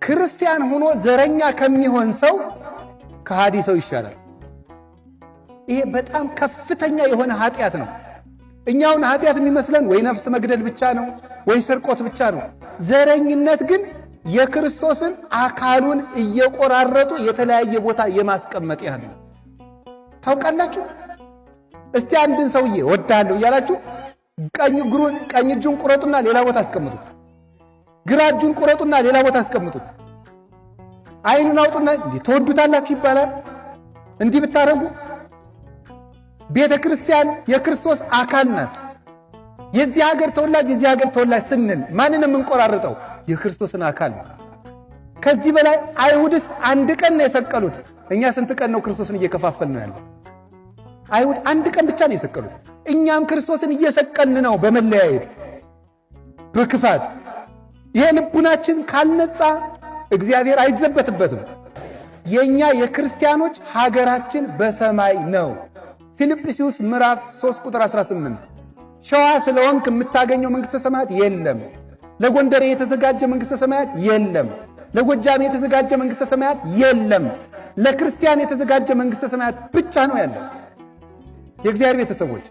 ክርስቲያን ሆኖ ዘረኛ ከሚሆን ሰው ከሃዲ ሰው ይሻላል። ይሄ በጣም ከፍተኛ የሆነ ኃጢአት ነው። እኛውን ኃጢአት የሚመስለን ወይ ነፍስ መግደል ብቻ ነው ወይ ስርቆት ብቻ ነው። ዘረኝነት ግን የክርስቶስን አካሉን እየቆራረጡ የተለያየ ቦታ የማስቀመጥ ያህል ነው። ታውቃላችሁ? እስቲ አንድን ሰውዬ ወዳለሁ እያላችሁ ቀኝ እጁን ቁረጡና ሌላ ቦታ አስቀምጡት። ግራ እጁን ቁረጡና ሌላ ቦታ አስቀምጡት። አይኑን አውጡና ተወዱታላችሁ ይባላል። እንዲህ ብታረጉ ቤተ ክርስቲያን የክርስቶስ አካል ናት። የዚህ ሀገር ተወላጅ ስንል ማንን የምንቆራርጠው? የክርስቶስን አካል ነው። ከዚህ በላይ አይሁድስ አንድ ቀን ነው የሰቀሉት። እኛ ስንት ቀን ነው ክርስቶስን እየከፋፈል ነው ያለው? አይሁድ አንድ ቀን ብቻ ነው የሰቀሉት። እኛም ክርስቶስን እየሰቀልን ነው በመለያየት በክፋት። ይሄ ልቡናችን ካልነጻ እግዚአብሔር አይዘበትበትም። የኛ የክርስቲያኖች ሀገራችን በሰማይ ነው። ፊልጵስዩስ ምዕራፍ 3 ቁጥር 18 ሸዋ ስለሆንክ የምታገኘው መንግሥተ ሰማያት የለም። ለጎንደር የተዘጋጀ መንግሥተ ሰማያት የለም። ለጎጃም የተዘጋጀ መንግሥተ ሰማያት የለም። ለክርስቲያን የተዘጋጀ መንግሥተ ሰማያት ብቻ ነው ያለው። የእግዚአብሔር ቤተሰቦች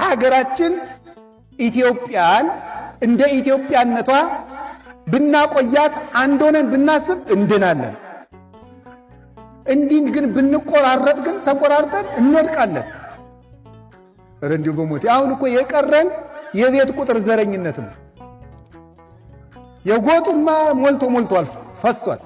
ሀገራችን ኢትዮጵያን እንደ ኢትዮጵያነቷ ብናቆያት አንድ ሆነን ብናስብ እንድናለን። እንዲህ ግን ብንቆራረጥ ግን ተቆራርጠን እንወድቃለን። ኧረ እንዲሁ በሞት አሁን እኮ የቀረን የቤት ቁጥር ዘረኝነት ነው። የጎጡማ ሞልቶ ፈሷል።